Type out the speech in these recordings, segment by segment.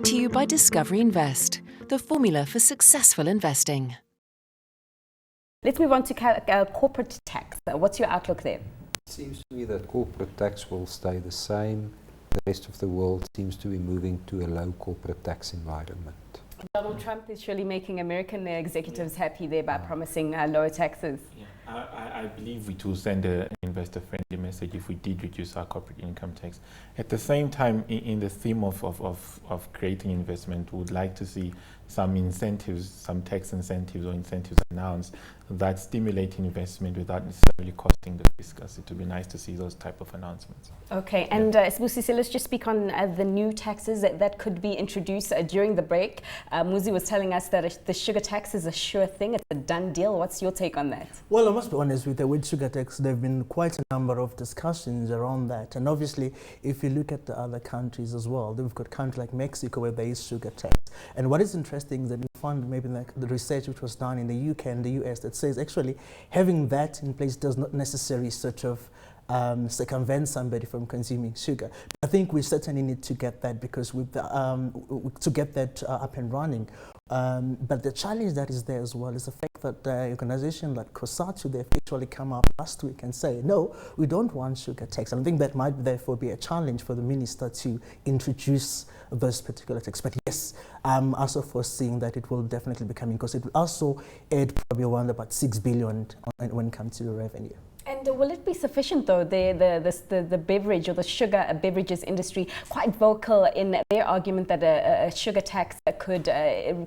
Brought to you by Discovery Invest, the formula for successful investing. Let's move on to corporate tax. What's your outlook there? It seems to me that corporate tax will stay the same. The rest of the world seems to be moving to a low corporate tax environment. Donald Trump is surely making American executives happy there by promising lower taxes. Yeah. I believe it will send an investor-friendly message if we did reduce our corporate income tax. At the same time, in the theme of creating investment, we would like to see some incentives, some tax incentives or incentives announced that stimulate investment without necessarily costing the fiscus. It would be nice to see those type of announcements. Okay, and Sibusiso, let's just speak on the new taxes that could be introduced during the break. Muzi was telling us that the sugar tax is a sure thing, it's a done deal. What's your take on that? Well, I must be honest, with the wheat sugar tax, there have been quite a number of discussions around that. And obviously, if you look at the other countries as well, we've got countries like Mexico where there is sugar tax. And what is interesting is that we found maybe the research which was done in the UK and the US that says actually having that in place does not necessarily sort of circumvent somebody from consuming sugar. But I think we certainly need to get that because with the, to get that up and running. But the challenge that is there as well is the fact that the organization like COSATU, they've actually come up last week and say, no, we don't want sugar tax. And I think that might therefore be a challenge for the minister to introduce those particular tax. But yes, I'm also foreseeing that it will definitely be coming because it will also add probably around about 6 billion when it comes to the revenue. And will it be sufficient, though? The beverage or the sugar beverages industry quite vocal in their argument that a sugar tax could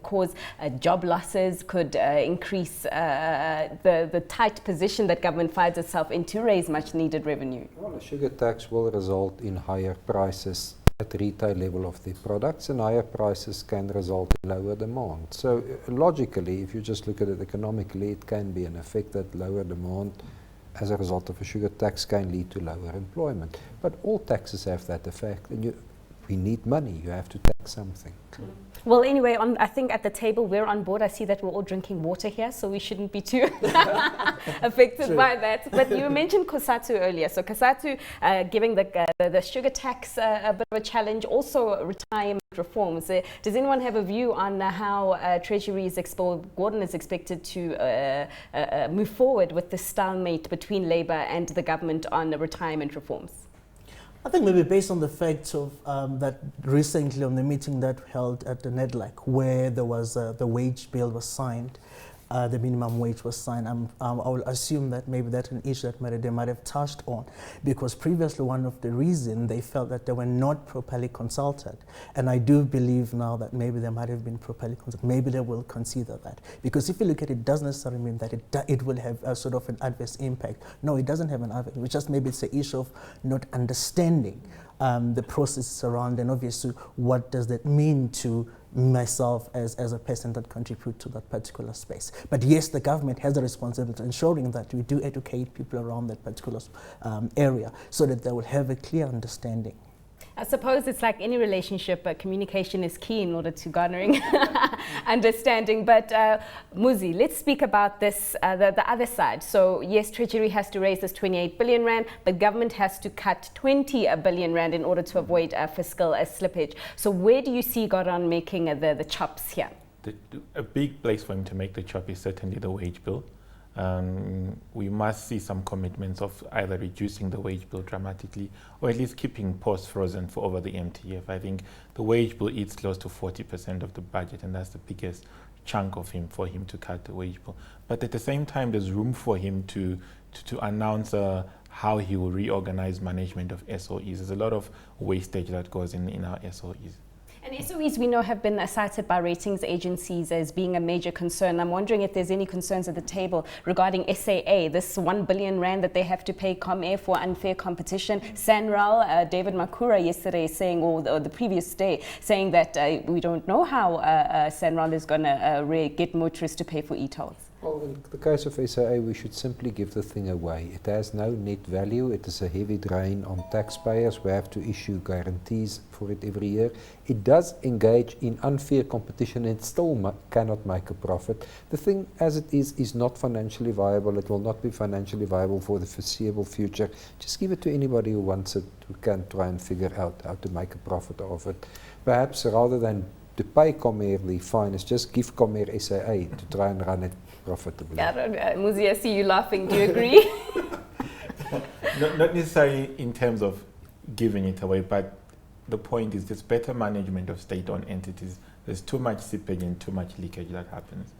cause job losses, could increase the tight position that government finds itself in to raise much needed revenue. Well, a sugar tax will result in higher prices at retail level of the products, and higher prices can result in lower demand. So logically, if you just look at it economically, it can be an effect that lower demand as a result of a sugar tax can lead to lower employment. But all taxes have that effect, and we need money. You have to tax something. Well, anyway, I think at the table we're on board. I see that we're all drinking water here, so we shouldn't be too affected by that. But you mentioned COSATU earlier. So COSATU giving the sugar tax a bit of a challenge, also retirement reforms. Does anyone have a view on how Treasury is Gordhan is expected to move forward with the stalemate between Labour and the government on the retirement reforms? I think maybe based on the fact of that recently on the meeting that held at the NEDLAC where there was the wage bill was signed, the minimum wage was signed, I will assume that maybe that's an issue that they might have touched on because previously one of the reasons they felt that they were not properly consulted, and I do believe now that maybe they might have been properly consulted. Maybe they will consider that because if you look at it, it doesn't necessarily mean that it will have a sort of an adverse impact. No, it doesn't have an adverse. It's just maybe it's an issue of not understanding the process around, and obviously what does that mean to myself as a person that contribute to that particular space. But yes, the government has a responsibility in ensuring that we do educate people around that particular area so that they will have a clear understanding. I suppose it's like any relationship, communication is key in order to garnering understanding. But Muzi, let's speak about this, the other side. So yes, Treasury has to raise this 28 billion rand, but government has to cut 20 billion rand in order to avoid fiscal slippage. So where do you see Gordhan making the chops here? A big place for him to make the chop is certainly the wage bill. We must see some commitments of either reducing the wage bill dramatically or at least keeping posts frozen for over the MTF. I think the wage bill eats close to 40% of the budget, and that's the biggest chunk of for him to cut the wage bill. But at the same time, there's room for him to announce how he will reorganize management of SOEs. There's a lot of wastage that goes in our SOEs. And SOEs we know have been cited by ratings agencies as being a major concern. I'm wondering if there's any concerns at the table regarding SAA, this 1 billion rand that they have to pay ComAir for unfair competition. Sanral, David Makura yesterday saying, or the previous day, saying that we don't know how Sanral is going to get motorists to pay for e-tolls. Well, in the case of SAA, we should simply give the thing away. It has no net value. It is a heavy drain on taxpayers. We have to issue guarantees for it every year. It does engage in unfair competition and still cannot make a profit. The thing as it is not financially viable. It will not be financially viable for the foreseeable future. Just give it to anybody who wants it, who can try and figure out how to make a profit of it. Perhaps rather than to pay Comair the fine, is just give Comair SAA to try and run it profitably. I don't know. Muzi, I see you laughing. Do you agree? Not necessarily in terms of giving it away, but the point is there's better management of state-owned entities. There's too much seepage and too much leakage that happens.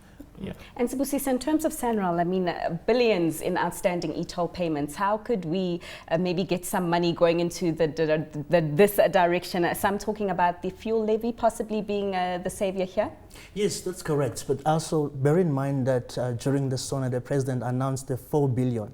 Yeah. And Sibusiso, in terms of SANRAL, I mean, billions in outstanding e-toll payments. How could we maybe get some money going into this direction? Some talking about the fuel levy possibly being the savior here? Yes, that's correct. But also bear in mind that during the SONA, the president announced the 4 billion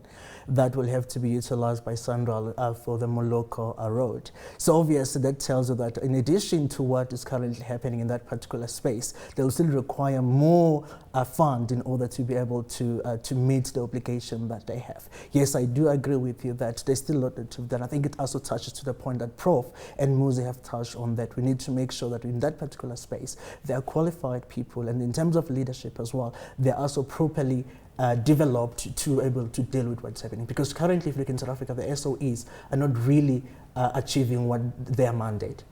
that will have to be utilized by SANRAL for the Moloko road. So obviously that tells you that in addition to what is currently happening in that particular space, they will still require more fund in order to be able to meet the obligation that they have. Yes, I do agree with you that there's still a lot to be done. I think it also touches to the point that Prof and Muzi have touched on, that we need to make sure that in that particular space, there are qualified people, and in terms of leadership as well, they're also properly developed to able to deal with what's happening. Because currently, if you look in South Africa, the SOEs are not really achieving what their mandate.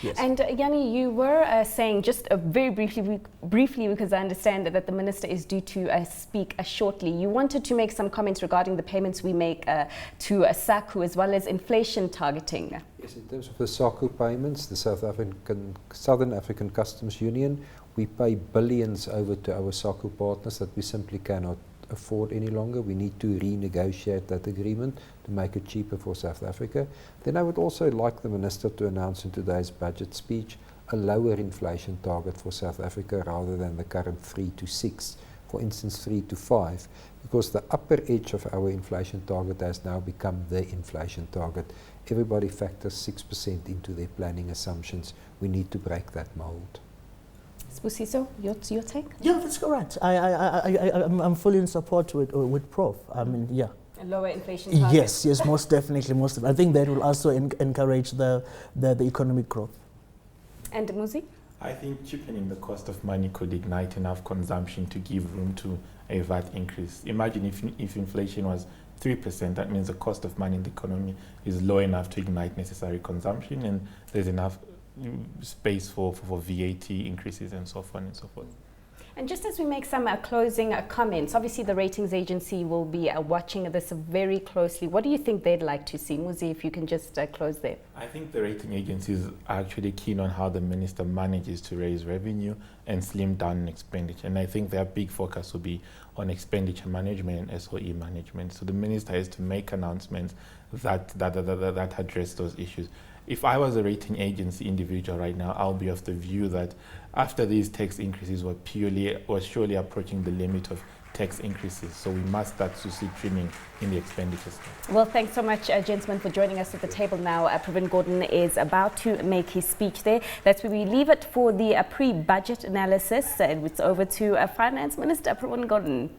Yes. And Jannie, you were saying just very briefly, because I understand that the minister is due to speak shortly. You wanted to make some comments regarding the payments we make to SACU as well as inflation targeting. Yes, in terms of the SACU payments, the Southern African Customs Union, we pay billions over to our SACU partners that we simply cannot afford any longer. We need to renegotiate that agreement to make it cheaper for South Africa. Then I would also like the Minister to announce in today's budget speech a lower inflation target for South Africa rather than the current 3 to 6, for instance 3 to 5, because the upper edge of our inflation target has now become the inflation target. Everybody factors 6% into their planning assumptions. We need to break that mold. Sibusiso, your take? Yeah, that's correct. I'm fully in support with Prof. I mean, yeah. A lower inflation target? Yes, most definitely. I think that will also encourage the economic growth. And Muzi? I think cheapening the cost of money could ignite enough consumption to give room to a VAT increase. Imagine if inflation was 3%, that means the cost of money in the economy is low enough to ignite necessary consumption, and there's enough space for VAT increases and so on and so forth. And just as we make some closing comments, obviously the ratings agency will be watching this very closely. What do you think they'd like to see? Muzi, if you can just close there. I think the rating agencies are actually keen on how the minister manages to raise revenue and slim down expenditure. And I think their big focus will be on expenditure management and SOE management. So the minister has to make announcements that address those issues. If I was a rating agency individual right now, I'll be of the view that after these tax increases were surely approaching the limit of tax increases. So we must start to see trimming in the expenditure side. Well, thanks so much, gentlemen, for joining us at the table now. Pravin Gordhan is about to make his speech there. That's where we leave it for the pre-budget analysis. It's over to Finance Minister Pravin Gordhan.